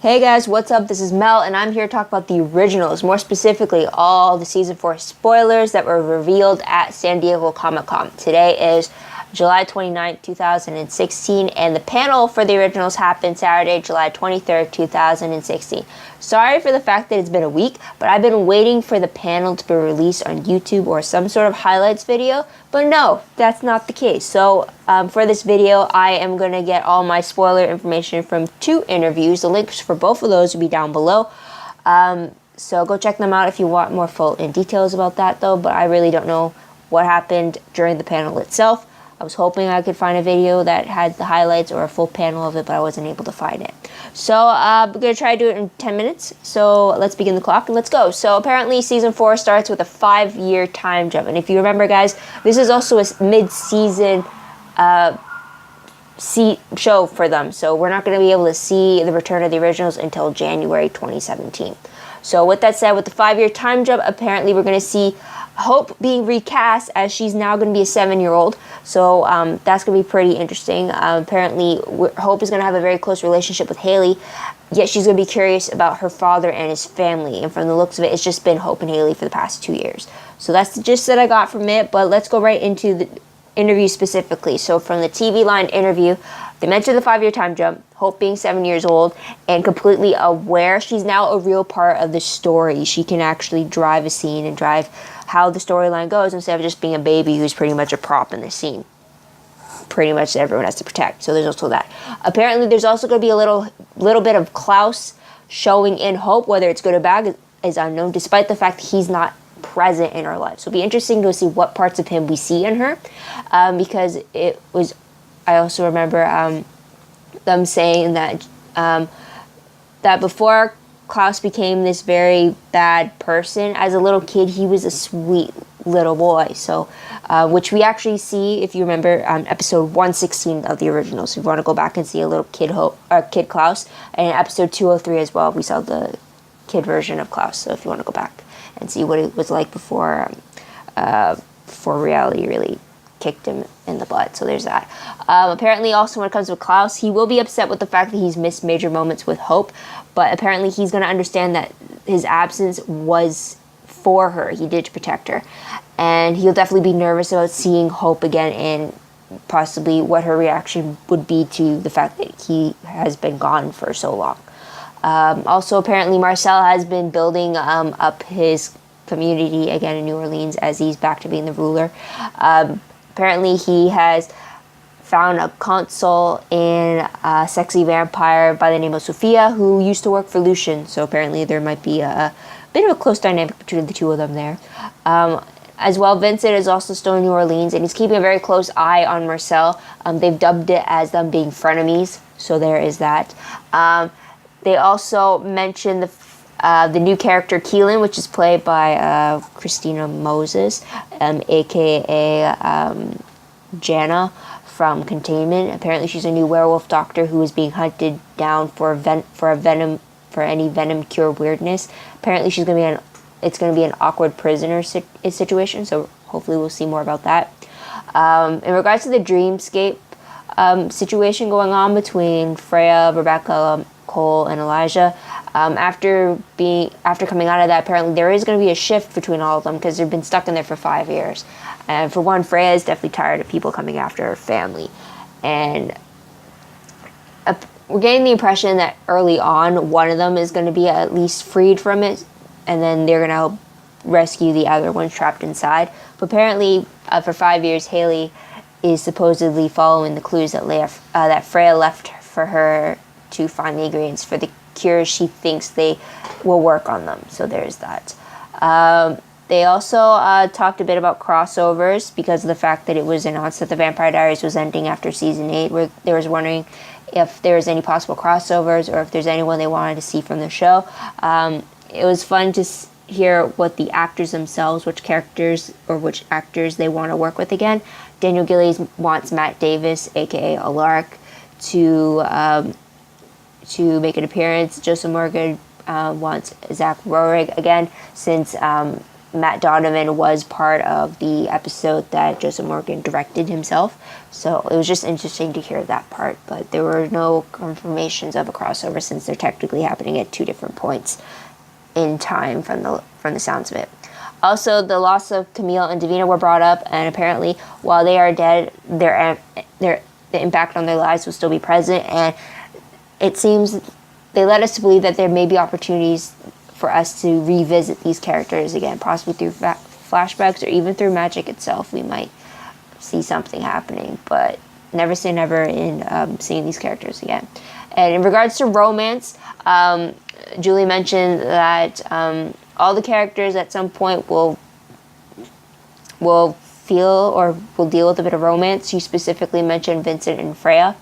Hey guys, what's up? This is Mel, and I'm here to talk about the originals, more specifically, all the Season 4 spoilers that were revealed at San Diego Comic-Con. Today is July 29th, 2016, and the panel for the originals happened Saturday, July 23rd, 2016. Sorry for the fact that it's been a week, but I've been waiting for the panel to be released on YouTube or some sort of highlights video, but no, that's not the case. So for this video, I am going to get all my spoiler information from 2 interviews. The links for both of those will be down below. So go check them out if you want more full details about that though, but I really don't know what happened during the panel itself. I was hoping I could find a video that had the highlights or a full panel of it, but I wasn't able to find it. So we're going to try to do it in 10 minutes. So let's begin the clock and let's go. So apparently Season 4 starts with a 5-year time jump. And if you remember, guys, this is also a mid-season show for them. So we're not going to be able to see the return of the originals until January 2017. So with that said, with the 5-year time jump, apparently we're going to see Hope being recast as she's now going to be a 7-year-old. So that's going to be pretty interesting. Apparently, Hope is going to have a very close relationship with Haley, yet she's going to be curious about her father and his family. And from the looks of it, it's just been Hope and Haley for the past 2 years. So that's the gist that I got from it, but let's go right into the interview specifically. So from the TV line interview, they mentioned the 5-year time jump, Hope being 7 years old, and completely aware she's now a real part of the story. She can actually drive a scene and drive how the storyline goes instead of just being a baby who's pretty much a prop in the scene. Pretty much everyone has to protect. So there's also that. Apparently there's also going to be a little bit of Klaus showing in Hope. Whether it's good or bad is unknown, despite the fact that he's not present in her life. So it'll be interesting to see what parts of him we see in her, because it was, I also remember them saying that that before Klaus became this very bad person, as a little kid he was a sweet little boy. So which we actually see, if you remember, episode 116 of the original. So if you want to go back and see a little kid Klaus, and in episode 203 as well, we saw the kid version of Klaus. So if you want to go back and see what it was like before reality really kicked him in the butt. So there's that. Apparently also when it comes to Klaus, he will be upset with the fact that he's missed major moments with Hope, but apparently he's going to understand that his absence was for her. He did to protect her. And he'll definitely be nervous about seeing Hope again and possibly what her reaction would be to the fact that he has been gone for so long. Also, apparently Marcel has been building up his community again in New Orleans as he's back to being the ruler. Apparently he has found a consul in a sexy vampire by the name of Sophia who used to work for Lucian. So apparently there might be a bit of a close dynamic between the two of them there. As well, Vincent is also still in New Orleans and he's keeping a very close eye on Marcel. They've dubbed it as them being frenemies, so there is that. They also mentioned the new character Keelan, which is played by Christina Moses, aka Jana from Containment. Apparently, she's a new werewolf doctor who is being hunted down for any venom cure weirdness. Apparently, it's going to be an awkward prisoner situation. So hopefully, we'll see more about that. In regards to the dreamscape situation going on between Freya, Rebecca, Cole, and Elijah. After coming out of that, apparently there is going to be a shift between all of them because they've been stuck in there for 5 years. And for one, Freya is definitely tired of people coming after her family. And we're getting the impression that early on, one of them is going to be at least freed from it, and then they're going to help rescue the other one trapped inside. But apparently, for 5 years, Haley is supposedly following the clues that Freya left for her to find the ingredients for the cures. She thinks they will work on them. So there's that. They also talked a bit about crossovers because of the fact that it was announced that the Vampire Diaries was ending after season 8, where they was wondering if there's any possible crossovers or if there's anyone they wanted to see from the show. It was fun to hear what the actors themselves, which characters or which actors they want to work with again. Daniel Gillies wants Matt Davis, aka Alark, to make an appearance. Joseph Morgan wants Zach Rohrig again, since Matt Donovan was part of the episode that Joseph Morgan directed himself. So it was just interesting to hear that part. But there were no confirmations of a crossover since they're technically happening at 2 different points in time from the sounds of it. Also, the loss of Camille and Davina were brought up, and apparently, while they are dead, the impact on their lives will still be present, and it seems they led us to believe that there may be opportunities for us to revisit these characters again, possibly through flashbacks or even through magic itself. We might see something happening, but never say never in seeing these characters again. And in regards to romance, Julie mentioned that all the characters at some point will feel or will deal with a bit of romance. She specifically mentioned Vincent and Freya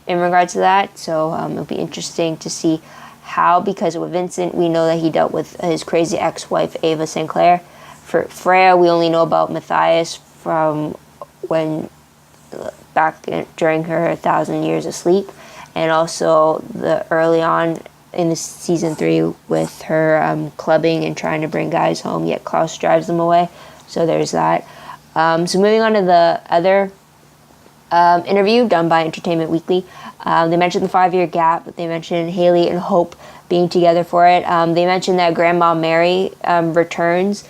in regards to that. So it'll be interesting to see how, because with Vincent, we know that he dealt with his crazy ex-wife, Ava Sinclair. For Freya, we only know about Matthias from when during her 1,000 Years of Sleep, and also the early on in the season 3 with her clubbing and trying to bring guys home, yet Klaus drives them away. So there's that. So moving on to the other interview done by Entertainment Weekly. They mentioned the 5-year gap. They mentioned Haley and Hope being together for it. They mentioned that Grandma Mary returns.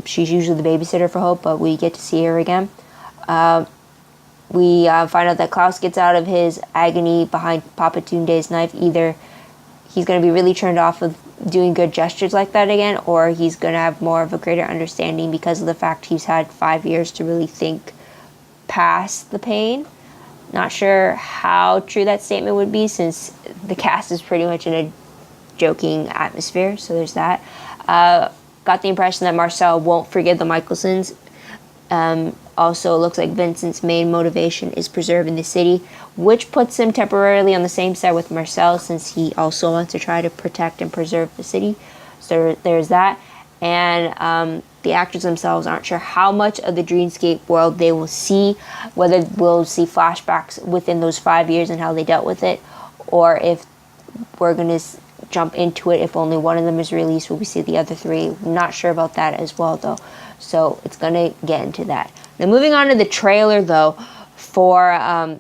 She's usually the babysitter for Hope, but we get to see her again. We find out that Klaus gets out of his agony behind Papa Tunde's knife. Either he's going to be really turned off of doing good gestures like that again, or he's going to have more of a greater understanding because of the fact he's had 5 years to really think past the pain. Not sure how true that statement would be, since the cast is pretty much in a joking atmosphere, so there's that. Got the impression that Marcel won't forgive the Mikaelsons. Also, it looks like Vincent's main motivation is preserving the city, which puts him temporarily on the same side with Marcel, since he also wants to try to protect and preserve the city. So there's that. And the actors themselves aren't sure how much of the dreamscape world they will see, whether we'll see flashbacks within those 5 years and how they dealt with it, or if we're going to jump into it. If only one of them is released, will we see the other 3? Not sure about that as well, though. So it's going to get into that. Now, moving on to the trailer, though, for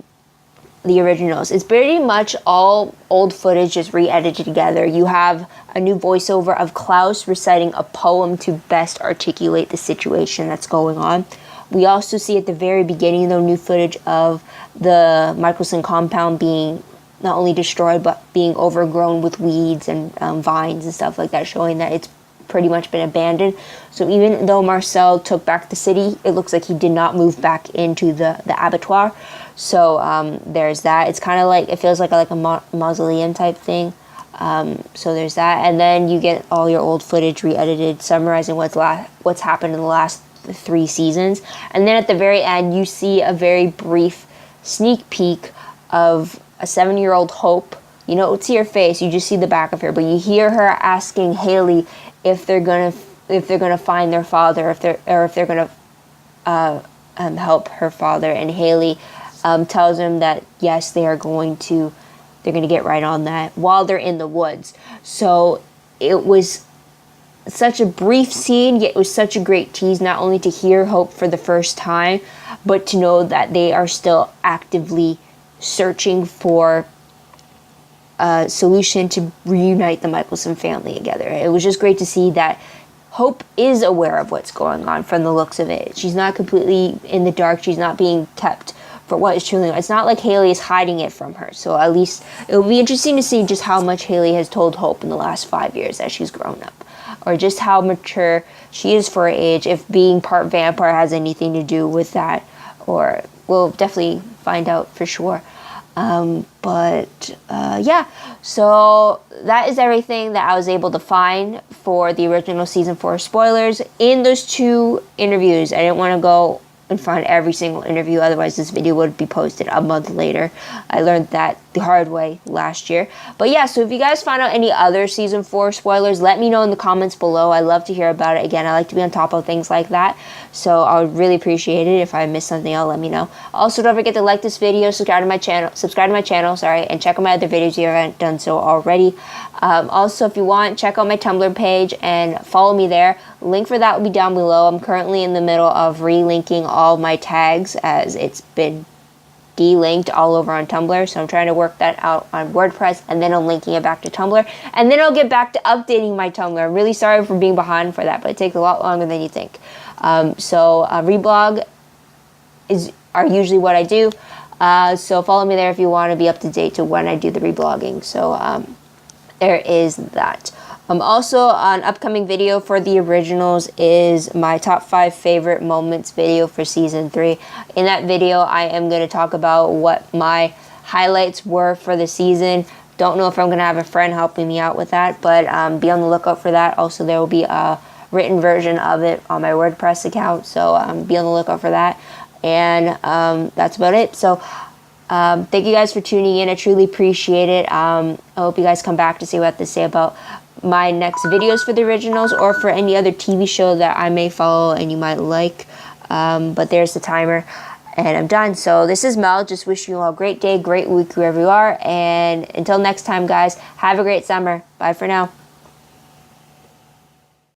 the originals. It's pretty much all old footage just re-edited together. You have a new voiceover of Klaus reciting a poem to best articulate the situation that's going on. We also see at the very beginning, though, new footage of the Mikaelson compound being not only destroyed, but being overgrown with weeds and vines and stuff like that, showing that it's pretty much been abandoned. So even though Marcel took back the city, it looks like he did not move back into the abattoir. So there's that. It's kind of like, it feels like a mausoleum type thing. So there's that. And then you get all your old footage re-edited, summarizing what's happened in the last 3 seasons. And then at the very end, you see a very brief sneak peek of a 7-year-old Hope. You don't see her face, you just see the back of her, but you hear her asking Haley if they're gonna find their father, if they're gonna help her father. And Haley tells him that yes, they're going to get right on that while they're in the woods. So it was such a brief scene, yet it was such a great tease, not only to hear Hope for the first time, but to know that they are still actively searching for a solution to reunite the Mikaelson family together. It was just great to see that Hope is aware of what's going on from the looks of it. She's not completely in the dark. She's not being kept for what is truly. It's not like Haley is hiding it from her. So at least it will be interesting to see just how much Haley has told Hope in the last 5 years as she's grown up, or just how mature she is for her age. If being part vampire has anything to do with that, or we'll definitely find out for sure. Yeah, so that is everything that I was able to find for the original season 4 spoilers in those 2 interviews. I didn't want to go and find every single interview, otherwise this video would be posted a month later. I learned that the hard way last year. But yeah, so if you guys find out any other season 4 spoilers, let me know in the comments below. I love to hear about it. Again, I like to be on top of things like that, so I would really appreciate it. If I missed something out, let me know. Also, don't forget to like this video, subscribe to my channel, and check out my other videos if you haven't done so already. Also, if you want, check out my Tumblr page and follow me there. Link for that will be down below. I'm currently in the middle of relinking all my tags as it's been delinked all over on Tumblr, so I'm trying to work that out on WordPress, and then I'm linking it back to Tumblr, and then I'll get back to updating my Tumblr. I'm really sorry for being behind for that, but it takes a lot longer than you think. Reblog are usually what I do, so follow me there if you want to be up to date to when I do the reblogging. So there is that. Also, an upcoming video for the originals is my top 5 favorite moments video for season 3. In that video, I am going to talk about what my highlights were for the season. Don't know if I'm going to have a friend helping me out with that, but be on the lookout for that. Also, there will be a written version of it on my WordPress account, so be on the lookout for that. And that's about it. So thank you guys for tuning in. I truly appreciate it. I hope you guys come back to see what I have to say about my next videos for the originals, or for any other TV show that I may follow and you might like. But there's the timer, and I'm done. So this is Mel. Just wishing you all a great day, great week wherever you are. And until next time, guys, have a great summer. Bye for now.